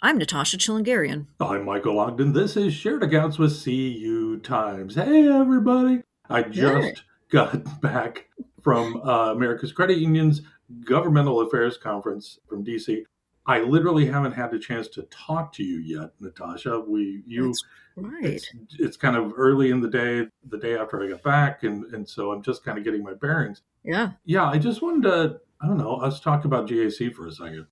I'm Natasha Chilingarian. I'm Michael Ogden. This is Shared Accounts with CU Times. Hey, everybody. I Hey. just got back from America's Credit Union's Governmental Affairs Conference from D.C. I literally haven't had the chance to talk to you yet, Natasha. That's right. It's kind of early in the day after I got back, and so I'm just kind of getting my bearings. Yeah, Yeah, I just wanted to, I don't know, let's talk about GAC for a second.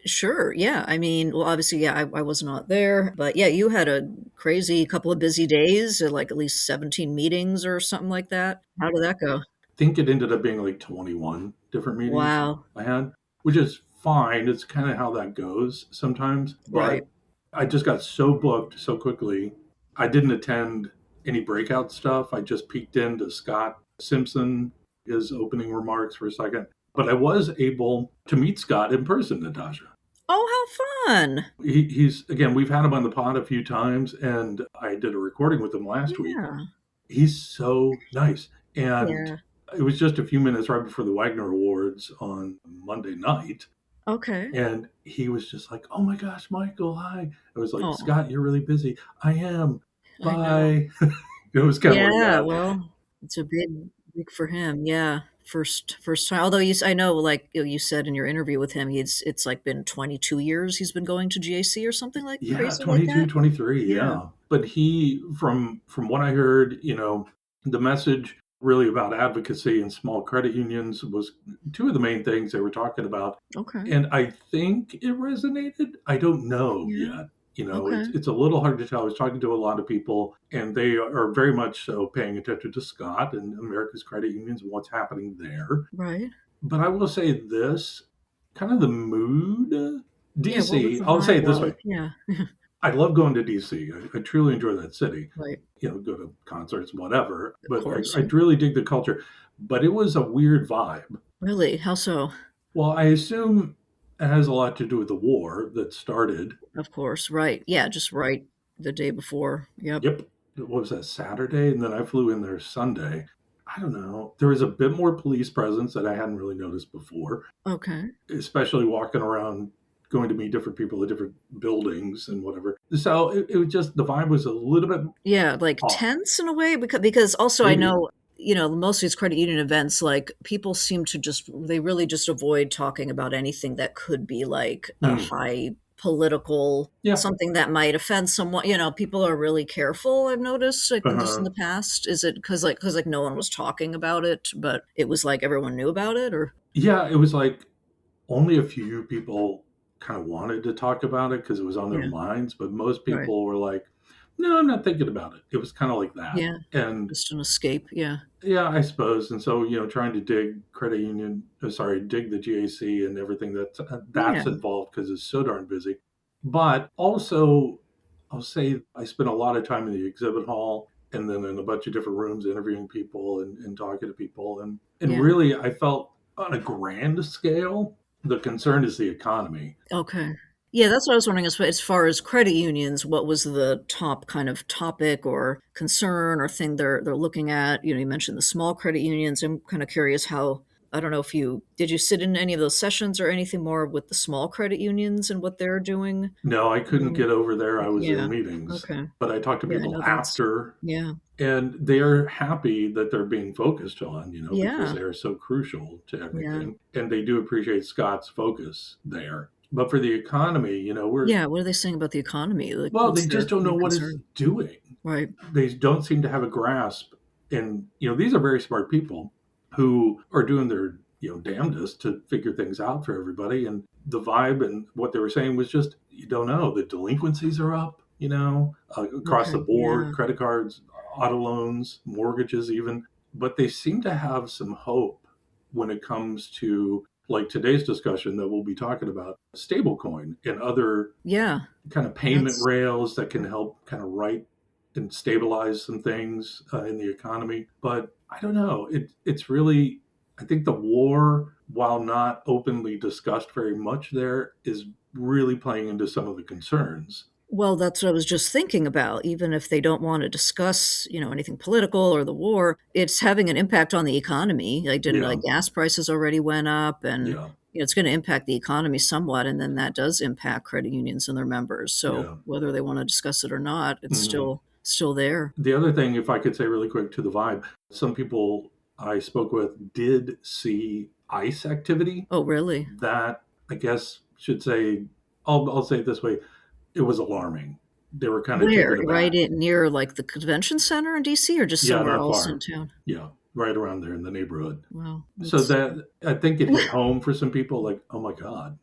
sure. Yeah. I mean, well, obviously, yeah, I was not there, but yeah, you had a crazy couple of busy days, like at least 17 meetings or something like that. How did that go? Think it ended up being like 21 different meetings Wow. I had, which is fine. It's kind of how that goes sometimes. Right. But I just got so booked so quickly. I didn't attend any breakout stuff. I just peeked into Scott Simpson, his opening remarks for a second. But I was able to meet Scott in person, Natasha. Oh, how fun. He's, again, we've had him on the pod a few times, and I did a recording with him last week. Yeah. He's so nice. And Yeah. it was just a few minutes right before the Wagner Awards on Monday night. Okay. And he was just like, "Oh my gosh, Michael, hi." I was like, Oh, "Scott, you're really busy." I am. I know. Bye. It was kind of like Yeah. that. Well, it's a big week for him. Yeah. First time. Although I know, like you said in your interview with him, it's like been 22 years he's been going to GAC or something like Yeah, crazy like 22, that. 23. Yeah. Yeah. But he, from what I heard, the message really about advocacy and small credit unions was two of the main things they were talking about. Okay. And I think it resonated. I don't know Yeah. yet. Okay. It's a little hard to tell. I was talking to a lot of people, and they are very much so paying attention to Scott and America's credit unions and what's happening there. Right. But I will say this, kind of the mood. Yeah. What was DC, the I'll say vibe it this way. like? Yeah. I love going to DC. I truly enjoy that city. Right. Go to concerts, whatever. Of But course. I Yeah. really dig the culture. But it was a weird vibe. Really? How so? Well, I assume it has a lot to do with the war that started. Of course. Right. Yeah. Just right the day before. Yep. Yep. What was that, Saturday? And then I flew in there Sunday. I don't know. There was a bit more police presence that I hadn't really noticed before, Okay. especially walking around, going to meet different people at different buildings and whatever. So it was just, the vibe was a little bit Yeah. Like off. tense in a way because also I Maybe. know most of these credit union events, like people seem to they really just avoid talking about anything that could be like a Mm. high political Yeah. something that might offend someone. People are really careful. I've noticed, like just in Uh-huh. the past. Is it because no one was talking about it, but it was like everyone knew about it, or Yeah, it was like only a few people kind of wanted to talk about it because it was on their yeah, minds, but most right, people were like, "No, I'm not thinking about it." It was kind of like that. yeah, And just an escape. Yeah, yeah, I suppose. And so, trying to dig credit union, dig the GAC and everything yeah, that's involved because it's so darn busy. But also, I'll say I spent a lot of time in the exhibit hall and then in a bunch of different rooms interviewing people and talking to people. And yeah. really, I felt on a grand scale, the concern is the economy. Okay. Yeah, that's what I was wondering. As far as credit unions, what was the top kind of topic or concern or thing they're looking at? You mentioned the small credit unions. I'm kind of curious how. I don't know if you did you sit in any of those sessions or anything more with the small credit unions and what they're doing. No, I couldn't Um, get over there. I was in yeah. meetings, Okay. but I talked to Yeah, I people know that's. after. Yeah. And they're happy that they're being focused on, because Yeah. they are so crucial to Yeah. everything. And they do appreciate Scott's focus there. But for the economy, Yeah. What are they saying about the economy? Like, well, they what's just their don't know main what it's concern? doing. Right. They don't seem to have a grasp. And, these are very smart people who are doing their, damnedest to figure things out for everybody. And the vibe and what they were saying was just, you don't know. The delinquencies are up, across the Okay. board, Yeah. credit cards, auto loans, mortgages, even. But they seem to have some hope when it comes to, like today's discussion that we'll be talking about, stablecoin and other Yeah. kind of payment That's. rails that can help kind of right and stabilize some things in the economy. But I don't know. It's really, I think the war, while not openly discussed very much there, is really playing into some of the concerns. Well, that's what I was just thinking about. Even if they don't want to discuss, anything political or the war, it's having an impact on the economy. Like, didn't Yeah, like gas prices already went up, and yeah. it's going to impact the economy somewhat, and then that does impact credit unions and their members. So Yeah. whether they want to discuss it or not, it's Mhm. still there. The other thing, if I could say really quick to the vibe, some people I spoke with did see ICE activity Oh, really? that I guess should say, I'll say it this way, it was alarming. They were kind of Where? taken Right aback. near like the convention center in DC, or just Yeah, somewhere not else in far. town? Yeah, right around there in the neighborhood. Well, So it's that I think it hit home for some people, like, oh my God,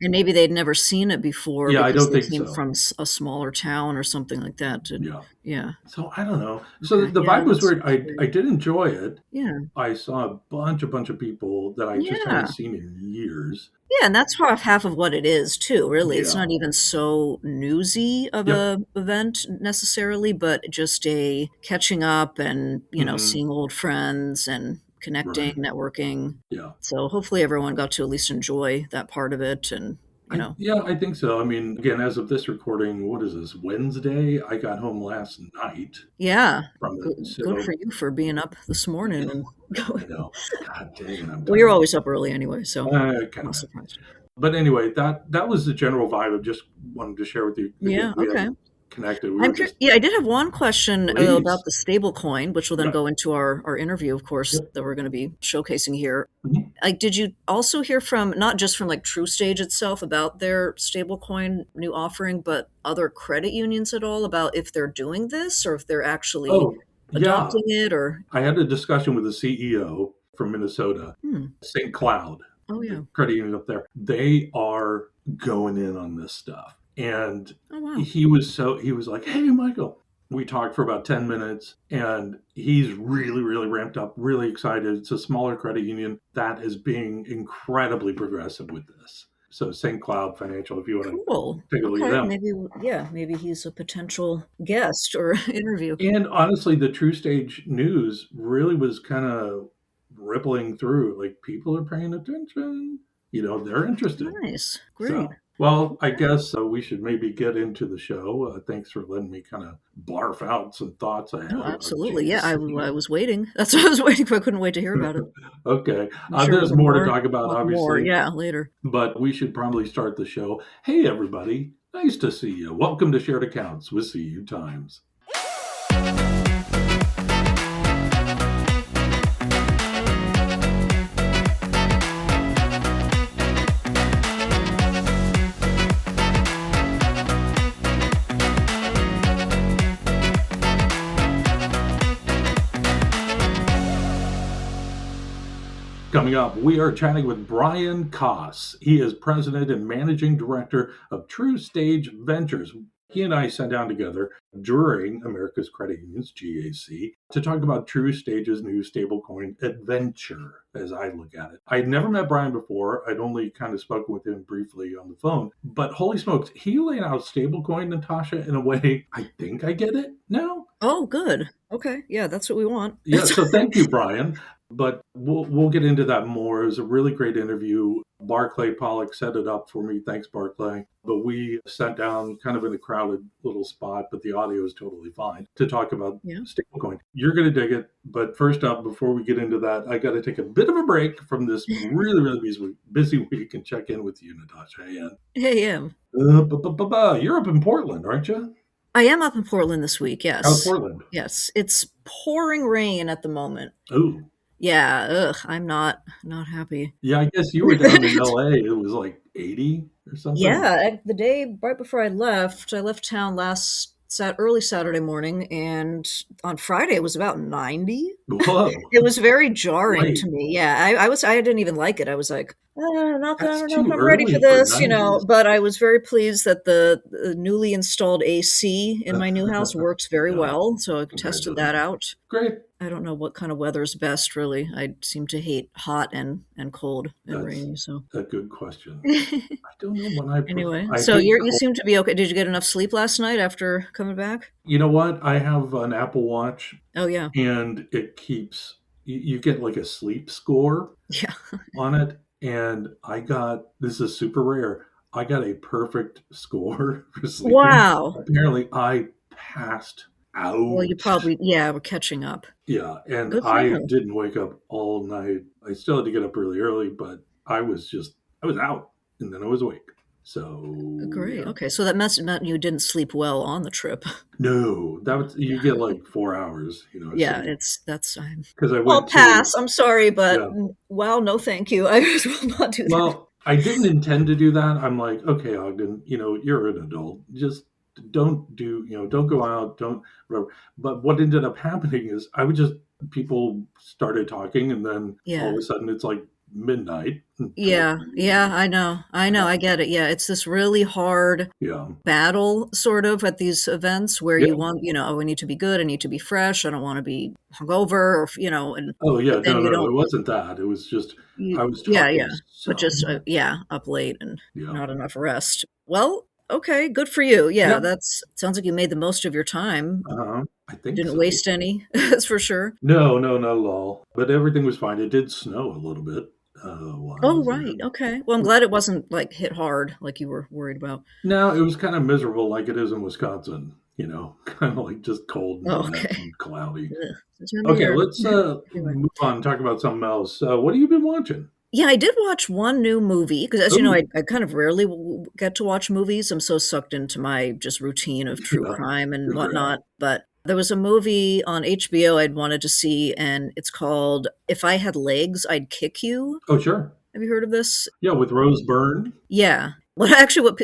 and maybe they'd never seen it before Yeah, I because don't they think came so. from a smaller town or something like that. Yeah. Yeah. So I don't know. So Okay. the Yeah, vibe was that's weird. I scary. did enjoy it. Yeah. I saw a bunch of people that I just hadn't Yeah. seen in years. Yeah, and that's half of what it is too, really. It's Yeah. not even so newsy of Yep. a event necessarily, but just a catching up and, Hmm. seeing old friends and connecting, Right. networking. Yeah. So hopefully everyone got to at least enjoy that part of it and, I think so. I mean, again, as of this recording, what is this, Wednesday? I got home last night yeah. from it. Good for So you for being up this morning and I going. know. God dang it, I'm Well, you're tired. always up early anyway, so I kind not of am. surprised. But anyway, that was the general vibe. I just wanted to share with you. Again, Yeah, we okay. haven't connected. We were just Yeah, I did have one question about please. the stable coin, which will then Yeah. go into our interview, of course, Yep. that we're going to be showcasing here. Mhm. Like, did you also hear from not just from like TruStage itself about their stablecoin new offering, but other credit unions at all about if they're doing this or if they're actually Oh, yeah. adopting it or? I had a discussion with the CEO from Minnesota, Hmm. St. Cloud, Oh the yeah. credit union up there. They are going in on this stuff. And Oh wow. he was like, "Hey, Michael." We talked for about 10 minutes and he's really, really ramped up, really excited. It's a smaller credit union that is being incredibly progressive with this. So St. Cloud Financial, if you want to Cool. take a look at Okay. them. Maybe yeah. Maybe he's a potential guest or interview. And honestly, the True Stage news really was kind of rippling through. Like people are paying attention. They're interested. Nice. Great. So, well, I guess we should maybe get into the show. Thanks for letting me kind of barf out some thoughts I Oh, had about absolutely. Yeah, GAC. I was waiting. That's what I was waiting for. I couldn't wait to hear about it. Okay. I'm sure we'll There's have more to more talk about, talk more, obviously, yeah, later. but we should probably start the show. Hey, everybody. Nice to see you. Welcome to Shared Accounts with CU Times. Coming up, we are chatting with Brian Kass. He is president and managing director of TruStage Ventures. He and I sat down together during America's Credit Unions, GAC, to talk about TruStage's new stablecoin adventure, as I look at it. I'd never met Brian before. I'd only kind of spoken with him briefly on the phone. But holy smokes, he laid out stablecoin, Natasha, in a way I think I get it now. Oh, good. Okay. Yeah, that's what we want. Yeah, so thank you, Brian. But we'll get into that more. It was a really great interview. Barclay Pollock set it up for me. Thanks, Barclay. But we sat down kind of in a crowded little spot, but the audio is totally fine to talk about Yeah. stablecoin. You're going to dig it. But first up, before we get into that, I got to take a bit of a break from this really, really busy week and check in with you, Natasha. And Hey, yeah. you're up in Portland, aren't you? I am up in Portland this week, How's yes. Portland? Yes. It's pouring rain at the moment. Oh, Yeah, ugh, I'm not happy. yeah. I guess you were down in LA. It was like 80 or something. Yeah, the day right before I left town early Saturday morning, and on Friday it was about 90. Whoa. It was very jarring Right. to me. Yeah, I didn't even like it. I was like, I That's don't know if too I'm ready for early for this, 90s. but I was very pleased that the newly installed AC in my new house works very Yeah, well. So I tested that congratulations. out. Great. I don't know what kind of weather's best, really. I seem to hate hot and cold and That's rainy. So a good question. I don't know what I prefer. anyway, I so hate you cold. seem to be okay. Did you get enough sleep last night after coming back? You know what? I have an Apple Watch Oh yeah, and it keeps, you get like a sleep score yeah. on it. And this is super rare. I got a perfect score for sleeping. Wow. Apparently, I passed Well, you out. probably we're catching up. Yeah, and Good for I you. didn't wake up all night. I still had to get up really early, but I was out, and then I was awake. So Great. yeah. Okay. So that must meant you didn't sleep well on the trip. No, that was, you Yeah. get like 4 hours, of Yeah. sleep That's, because I I'll went to, pass. I'm sorry, but yeah. wow, no thank you. I will not do that. Well, I didn't intend to do that. I'm like, okay, Ogden, you're an adult. Just don't go out, don't whatever. But what ended up happening is people started talking, and then all Yeah. of a sudden it's like midnight, Yeah. 12:30, Yeah. I know. I know. I get it. Yeah. It's this really hard yeah, battle sort of at these events where you yeah. want, oh, I need to be good. I need to be fresh. I don't want to be hungover or, and, Oh but yeah, then no, you no, don't, it wasn't that. It was just I was yeah, talking yeah. But so just, much. yeah, up late and Yeah, not enough rest. Well, okay. Good for you. Yeah. yeah. Sounds like you made the most of your time. I think Didn't so. waste any. That's for sure. No, no, not at all. But everything was fine. It did snow a little bit while I Oh, was right. there. Okay. Well, I'm glad it wasn't like hit hard like you were worried about. No, it was kind of miserable like it is in Wisconsin, kind of like just cold and Oh, wet okay. and cloudy. Ugh, the time of Okay, year. let's Anyway. move on and talk about something else. What have you been watching? Yeah, I did watch one new movie because, as you know, Oh, I kind of rarely get to watch movies. I'm so sucked into my just routine of true yeah, crime and congrats. whatnot. But there was a movie on HBO I'd wanted to see, and it's called If I Had Legs, I'd Kick You. Oh, sure. Have you heard of this? Yeah, with Rose Byrne. Yeah. What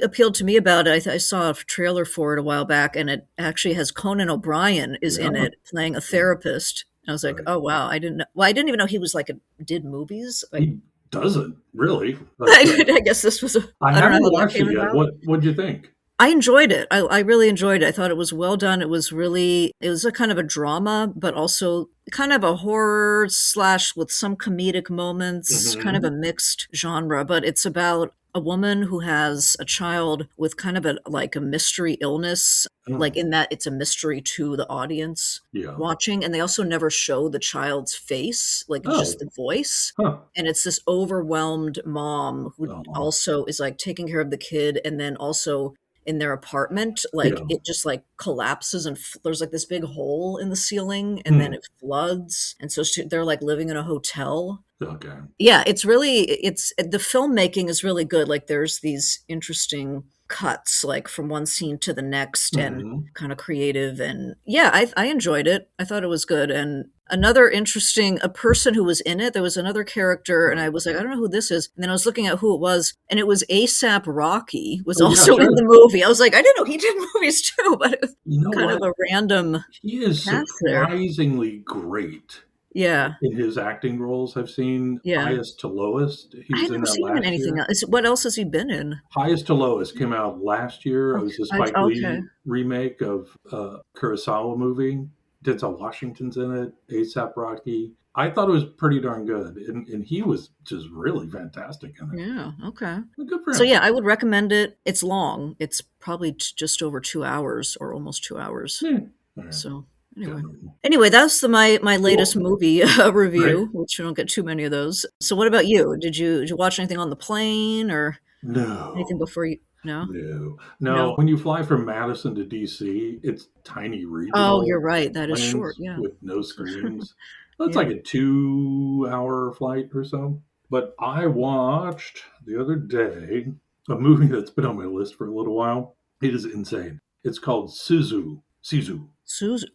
appealed to me about it, I saw a trailer for it a while back, and it actually has Conan O'Brien is in Yeah, it playing a yeah, therapist. I was like, right. oh wow, I didn't know. Well, I didn't even know he was like did movies. Like, He doesn't really, but I guess this was I I don't know haven't how that watched came it yet. about. What'd you think? I enjoyed it. I really enjoyed it. I thought it was well done. It was a kind of a drama, but also kind of a horror slash with some comedic moments, kind of Hmm. a mixed genre. But it's about a woman who has a child with kind of a mystery illness, like Oh, in that it's a mystery to the audience yeah. watching. And they also never show the child's face, like just Oh, the voice. huh. And it's this overwhelmed mom who Oh, also is like taking care of the kid and then also in their apartment, like yeah. it just like collapses and there's like this big hole in the ceiling and then Hmm. it floods. And so they're like living in a hotel. Okay. Yeah, it's the filmmaking is really good. Like there's these interesting cuts like from one scene to the next and Hmm. kind of creative and yeah, I enjoyed it. I thought it was good. And another interesting a person who was in it, there was another character and I was like, I don't know who this is. And then I was looking at who it was and it was ASAP Rocky was Oh, yeah, also in sure. the movie. I was like, I didn't know he did movies too, but it was You know kind of what? a random He is cast there. surprisingly great Yeah. in his acting roles. I've seen Yeah. Highest to Lowest. He I was had in never that seen him in last anything year. else. What else has he been in? Highest to Lowest came out last year. It Okay. was a Spike Okay. Lee remake of a Kurosawa movie. Denzel Washington's in it. ASAP Rocky. I thought it was pretty darn good, and he was just really fantastic in it. Yeah. Okay. Well, good for So him. yeah, I would recommend it. It's long. It's probably just over 2 hours or almost 2 hours. Yeah, yeah, So anyway, definitely. that's my latest Cool. movie Great. review, which we don't get too many of those. So what about you? Did you watch anything on the plane or anything No. before you? No, No, no. no. When you fly from Madison to DC, it's tiny Oh, you're regional right. That is short. planes Yeah. with no So, screens. It's yeah. like a 2 hour flight or so. But I watched the other day a movie that's been on my list for a little while. It is insane. It's called Sisu, Susan.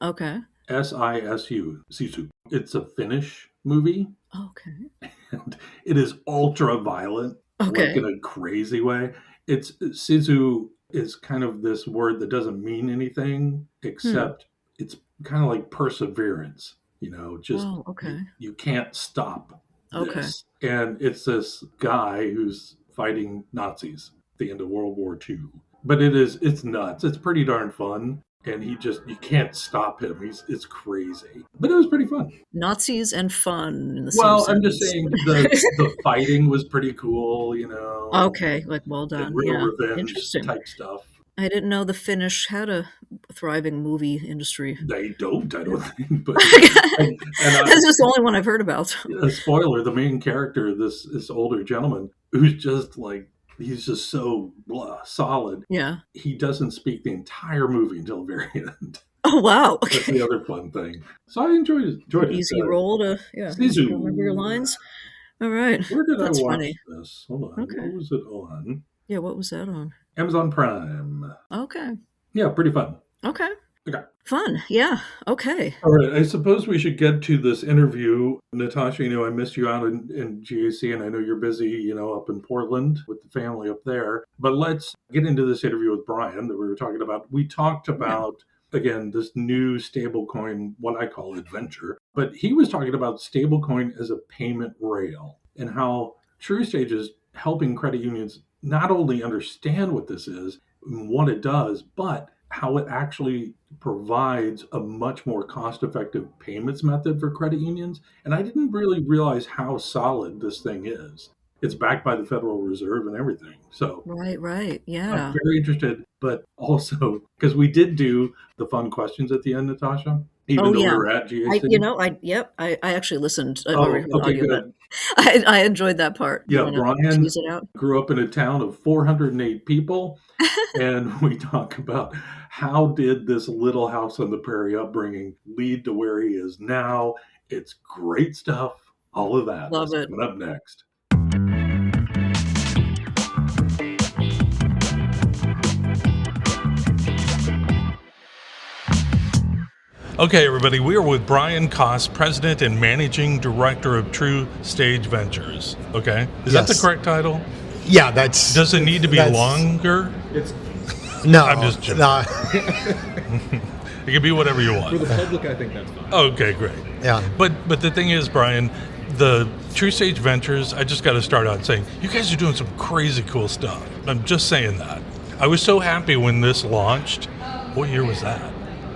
Okay. Sisu, Sisu. It's a Finnish movie, Okay. and it is ultra violent, like in Okay. a crazy way. It's Sisu is kind of this word that doesn't mean anything Hmm. except it's kind of like perseverance. Just Oh. Okay. you can't stop Okay. this. And it's this guy who's fighting Nazis at the end of World War II. But it's nuts. It's pretty darn fun. And you can't stop him. It's crazy. But it was pretty fun. Nazis and fun in the same Well, I'm just sentence. saying the fighting was pretty cool, Okay, like well and done. real Yeah, revenge interesting. type stuff. I didn't know the Finnish had a thriving movie industry. I don't think, but and, and This is the only one I've heard about. a spoiler: the main character, this older gentleman, who's just like he's just so blah solid. Yeah. He doesn't speak the entire movie until the very end. Oh wow. That's Okay. the other fun thing. So I enjoyed It's an it. easy role to yeah, easy to remember your Sisu. lines. All right. Where did I That's watch funny. this? Hold on. Okay. What was it on? Yeah, what was that on? Amazon Prime. Okay. Yeah, pretty fun. Okay. Okay. Fun. Yeah. Okay. All right. I suppose we should get to this interview. Natasha, I missed you out in GAC, and I know you're busy, up in Portland with the family up there. But let's get into this interview with Brian that we were talking about. We talked Yeah. about, again, this new stablecoin, what I call adventure. But he was talking about stablecoin as a payment rail and how TruStage is helping credit unions not only understand what this is and what it does, but how it actually provides a much more cost-effective payments method for credit unions. And I didn't really realize how solid this thing is. It's backed by the Federal Reserve and everything. So Right. Right. I'm Yeah. very interested, but also because we did do the fun questions at the end, Natasha, Oh even though we yeah. were at I GAC. you know I yep I actually listened. I've already Oh, heard the okay, audio, but good. I enjoyed that part. You Yeah, want to Brian tease it out? grew up in a town of 408 people, and we talk about how did this little house on the prairie upbringing lead to where he is now. It's great stuff. All of that Love is it. coming up next. Okay, everybody, we are with Brian Kass, President and Managing Director of TruStage Ventures. Okay, is that the Yes. correct title? Yeah, that's. Does it need to be that's- longer? No, I'm just joking. no. It can be whatever you want. For the public, I think that's fine. Okay, great. Yeah. But the thing is, Brian, the TruStage Ventures, I just got to start out saying, you guys are doing some crazy cool stuff. I'm just saying that. I was so happy when this launched. What year was that?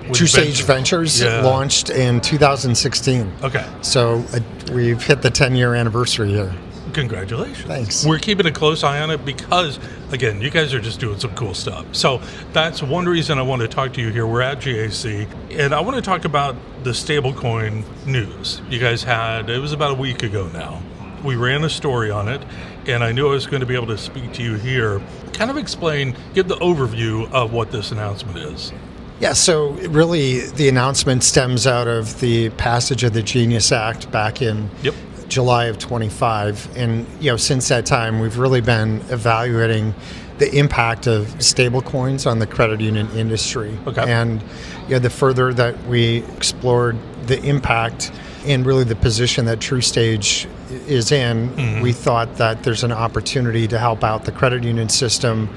With TruStage Ventures Yeah. launched in 2016. Okay. So we've hit the 10-year anniversary here. Congratulations. Thanks. We're keeping a close eye on it because, again, you guys are just doing some cool stuff. So that's one reason I want to talk to you here. We're at GAC, and I want to talk about the stablecoin news. You guys it was about a week ago now. We ran a story on it, and I knew I was going to be able to speak to you here. Kind of give the overview of what this announcement is. Yeah, so really the announcement stems out of the passage of the Genius Act back in Yep. July of 25. And, since that time, we've really been evaluating the impact of stablecoins on the credit union industry. Okay. And, the further that we explored the impact and really the position that TruStage is in, we thought that there's an opportunity to help out the credit union system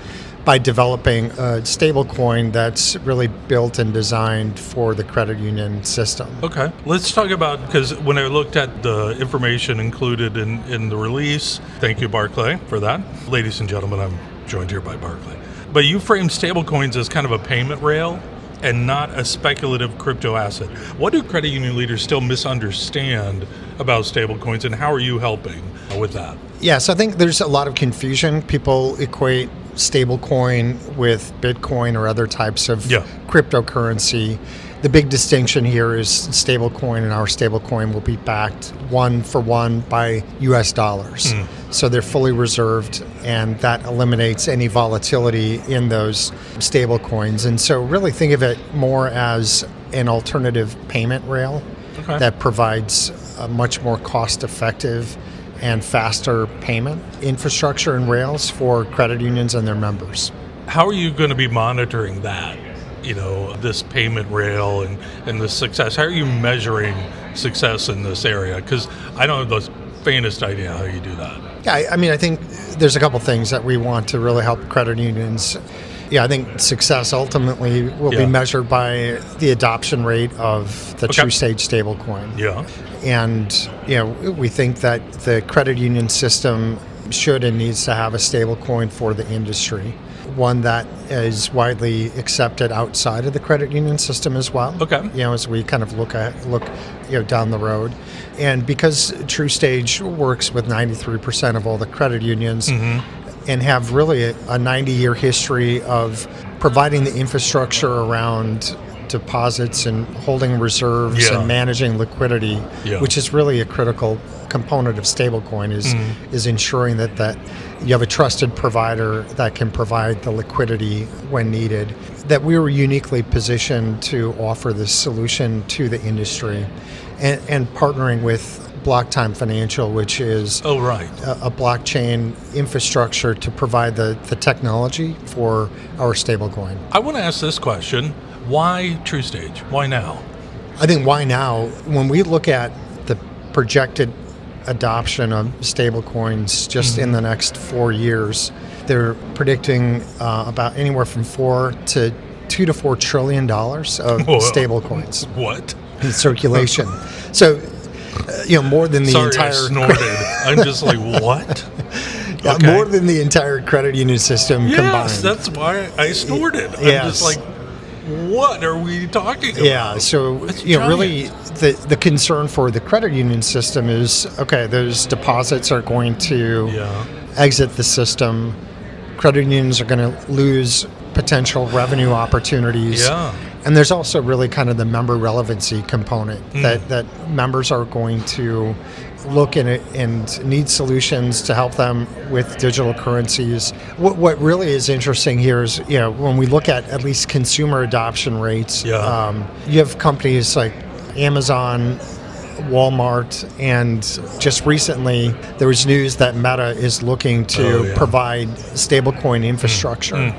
by developing a stablecoin that's really built and designed for the credit union system. Okay. Let's talk about, because when I looked at the information included in the release, thank you, Barclay, for that. Ladies and gentlemen, I'm joined here by Barclay. But you framed stablecoins as kind of a payment rail and not a speculative crypto asset. What do credit union leaders still misunderstand about stablecoins, and how are you helping with that? Yeah, so I think there's a lot of confusion. People equate stablecoin with Bitcoin or other types of cryptocurrency. The big distinction here is stablecoin, and our stablecoin will be backed one for one by US dollars. So they're fully reserved, and that eliminates any volatility in those stablecoins. And so really think of it more as an alternative payment rail that provides a much more cost-effective and faster payment infrastructure and rails for credit unions and their members. How are you going to be monitoring that? This payment rail and the success. How are you measuring success in this area? Because I don't have the faintest idea how you do that. Yeah, I think there's a couple things that we want to really help credit unions. Yeah, I think success ultimately will be measured by the adoption rate of the TruStage stablecoin. Yeah. And, we think that the credit union system should and needs to have a stablecoin for the industry, one that is widely accepted outside of the credit union system as well. Okay. As we kind of look down the road. And because TruStage works with 93% of all the credit unions and have really a 90-year history of providing the infrastructure around deposits and holding reserves and managing liquidity, which is really a critical component of stablecoin, is ensuring that you have a trusted provider that can provide the liquidity when needed. That we were uniquely positioned to offer this solution to the industry, and partnering with Block Time Financial, which is a blockchain infrastructure to provide the technology for our stablecoin. I want to ask this question. Why TruStage? Why now? I think why now, when we look at the projected adoption of stablecoins just in the next 4 years, they're predicting about anywhere from $2 to $4 trillion of stablecoins. What? In circulation. So, more than the entire. I snorted. I'm just like, what? Okay. More than the entire credit union system combined. Yes, that's why I snorted. I'm just like, what are we talking about? Yeah, so really the concern for the credit union system is, okay, those deposits are going to exit the system. Credit unions are going to lose potential revenue opportunities. Yeah. And there's also really kind of the member relevancy component that members are going to look in it and need solutions to help them with digital currencies. What really is interesting here is, when we look at least consumer adoption rates, you have companies like Amazon, Walmart, and just recently there was news that Meta is looking to provide stablecoin infrastructure.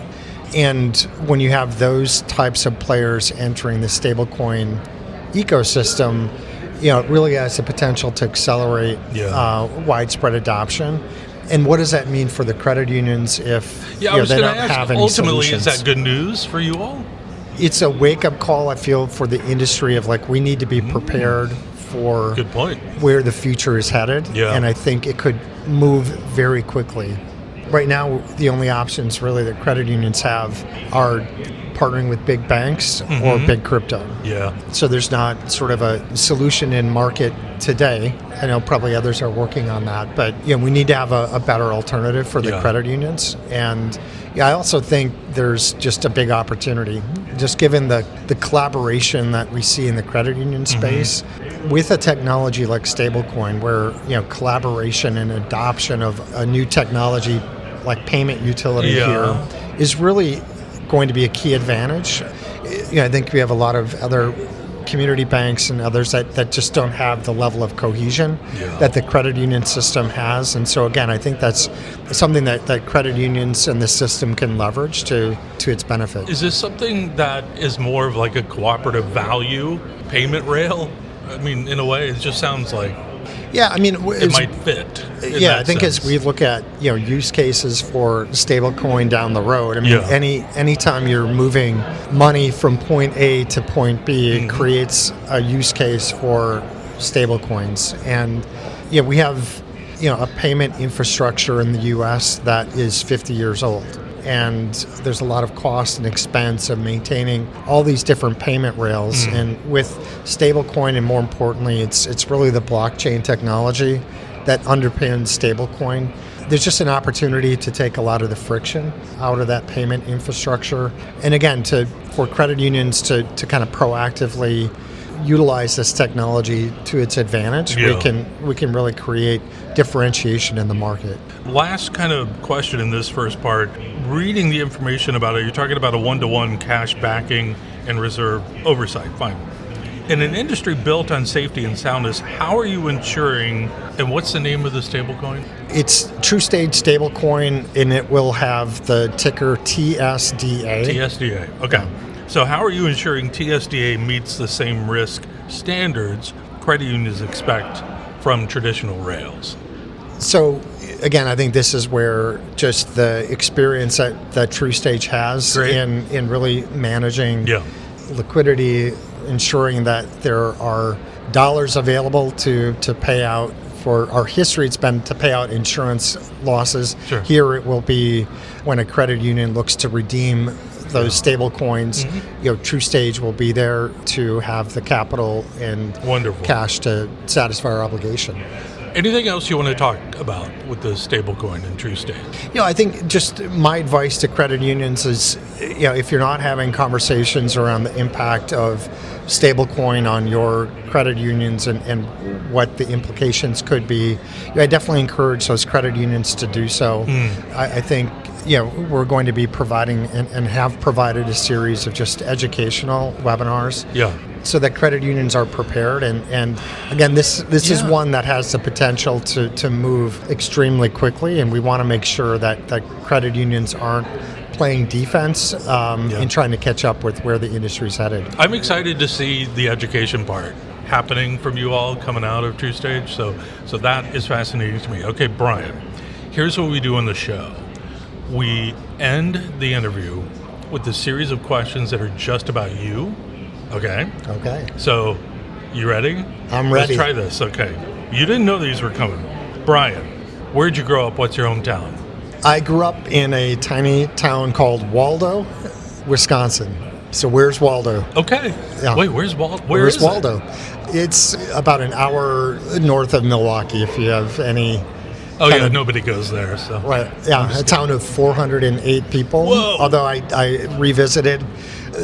And when you have those types of players entering the stablecoin ecosystem, it really has the potential to accelerate widespread adoption. And what does that mean for the credit unions if they don't have any ultimately, solutions? Is that good news for you all? It's a wake-up call, I feel, for the industry of we need to be prepared for good point. Where the future is headed. Yeah. And I think it could move very quickly. Right now, the only options really that credit unions have are partnering with big banks or big crypto. Yeah. So there's not sort of a solution in market today. I know probably others are working on that, but we need to have a better alternative for the credit unions. And I also think there's just a big opportunity, just given the collaboration that we see in the credit union space with a technology like stablecoin, where collaboration and adoption of a new technology like payment utility here is really going to be a key advantage. I think we have a lot of other community banks and others that just don't have the level of cohesion that the credit union system has. And so again, I think that's something that credit unions and the system can leverage to its benefit. Is this something that is more of like a cooperative value payment rail? I mean, in a way, it just sounds like it might fit. I think as we look at use cases for stablecoin down the road, I mean, anytime you're moving money from point A to point B, it creates a use case for stablecoins. And we have a payment infrastructure in the U.S. that is 50 years old. And there's a lot of cost and expense of maintaining all these different payment rails. And with stablecoin, and more importantly, it's really the blockchain technology that underpins stablecoin. There's just an opportunity to take a lot of the friction out of that payment infrastructure. And again, for credit unions to kind of proactively utilize this technology to its advantage, we can really create differentiation in the market. Last kind of question in this first part, reading the information about it, you're talking about a one-to-one cash backing and reserve oversight. Fine. In an industry built on safety and soundness, how are you ensuring, and what's the name of the stablecoin? It's TruStage Stablecoin, and it will have the ticker TSDA. TSDA, okay. So how are you ensuring TSDA meets the same risk standards credit unions expect from traditional rails? So again, I think this is where just the experience that TruStage has in really managing liquidity, ensuring that there are dollars available to pay out. For our history, it's been to pay out insurance losses. Sure. Here it will be when a credit union looks to redeem those stable coins. TruStage will be there to have the capital and cash to satisfy our obligation. Anything else you want to talk about with the stablecoin and TruStage? I think just my advice to credit unions is, if you're not having conversations around the impact of stablecoin on your credit unions and what the implications could be, I definitely encourage those credit unions to do so. I think we're going to be providing and have provided a series of just educational webinars. Yeah. So that credit unions are prepared, and again, this is one that has the potential to move extremely quickly, and we want to make sure that credit unions aren't playing defense in trying to catch up with where the industry's headed. I'm excited to see the education part happening from you all coming out of TruStage, so that is fascinating to me. Okay, Brian, here's what we do on the show. We end the interview with a series of questions that are just about you. Okay. So, you ready? I'm ready. Let's try this. Okay. You didn't know these were coming. Brian, where'd you grow up? What's your hometown? I grew up in a tiny town called Waldo, Wisconsin. So where's Waldo? Okay. Yeah. Wait, where's Waldo? Where's Waldo? It's about an hour north of Milwaukee, if you have any... Oh, yeah, nobody goes there. So. Right. Yeah, a town of 408 people. Whoa. Although I revisited,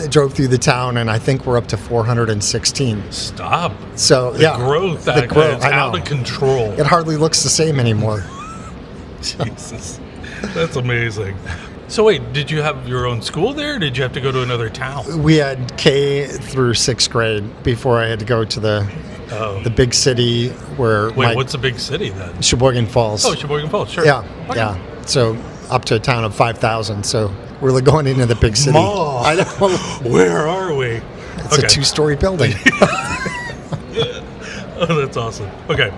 drove through the town, and I think we're up to 416. Stop. So, the growth, it's out of control. It hardly looks the same anymore. Jesus. That's amazing. So wait, did you have your own school there, or did you have to go to another town? We had K through 6th grade before I had to go to the big city where... Wait, what's the big city then? Sheboygan Falls. Oh, Sheboygan Falls, sure. Yeah, okay. Yeah. So up to a town of 5,000. So we're going into the big city. I know. Where are we? It's a 2-story building. Oh, that's awesome. Okay.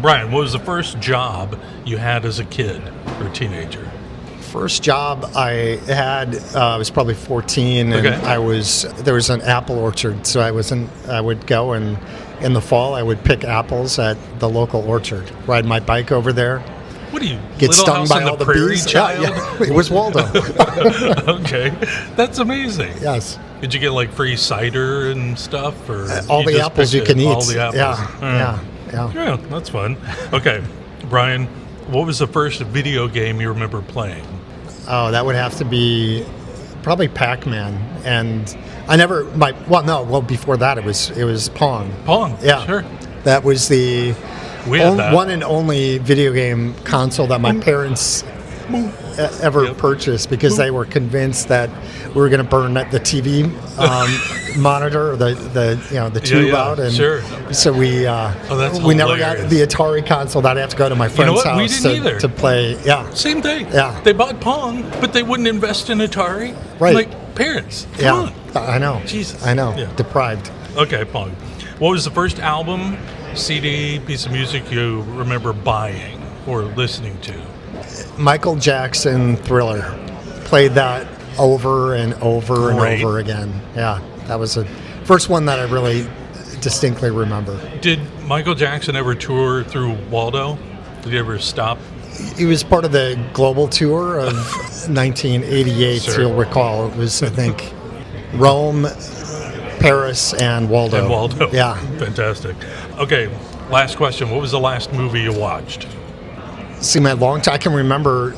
Brian, what was the first job you had as a kid or teenager? First job I had, I was probably 14, and there was an apple orchard, so I would go, and in the fall I would pick apples at the local orchard, ride my bike over there. What are you, get Little stung House by on all the the Prairie bees? Child? Yeah, it was Waldo. Okay, that's amazing. Yes. Did you get like free cider and stuff, or all the apples you can eat? All the apples. Yeah, that's fun. Okay, Brian, what was the first video game you remember playing? Oh, that would have to be probably Pac-Man, and I never. Before that it was Pong. Pong, yeah, sure. That was the that. one and only video game console that my parents ever purchased, because they were convinced that we were going to burn the TV monitor, or the tube out, and so we never got the Atari console. That I have to go to my friend's house we didn't to play. Yeah, same thing. Yeah, they bought Pong, but they wouldn't invest in Atari. Right, like parents. Come on. I know. Jesus, I know. Yeah. Deprived. Okay, Pong. What was the first album, CD, piece of music you remember buying or listening to? Michael Jackson, Thriller. Played that over and over and over again. Yeah, that was the first one that I really distinctly remember. Did Michael Jackson ever tour through Waldo? Did he ever stop? He was part of the global tour of 1988, you'll recall. It was, I think, Rome, Paris, and Waldo. Yeah. Fantastic. Okay, last question. What was the last movie you watched? See, I can remember,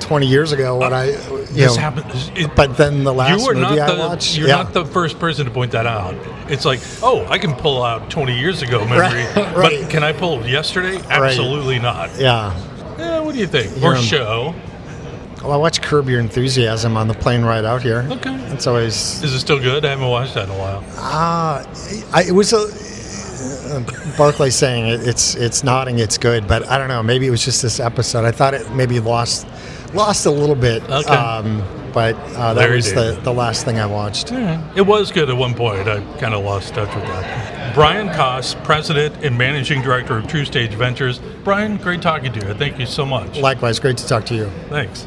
20 years ago what this happened. But then the last movie I watched. You're not the first person to point that out. It's like, I can pull out 20 years ago memory, right. But can I pull yesterday? Absolutely not. Yeah. What do you think? Or show? Well, I watched Curb Your Enthusiasm on the plane ride out here. Okay. It's always... Is it still good? I haven't watched that in a while. It was Barclay saying it's nodding, it's good, but I don't know. Maybe it was just this episode. I thought it maybe lost a little bit. Okay. But that was the last thing I watched. Yeah. It was good at one point. I kind of lost touch with that. Brian Kass, President and Managing Director of TruStage Ventures. Brian, great talking to you. Thank you so much. Likewise, great to talk to you. Thanks.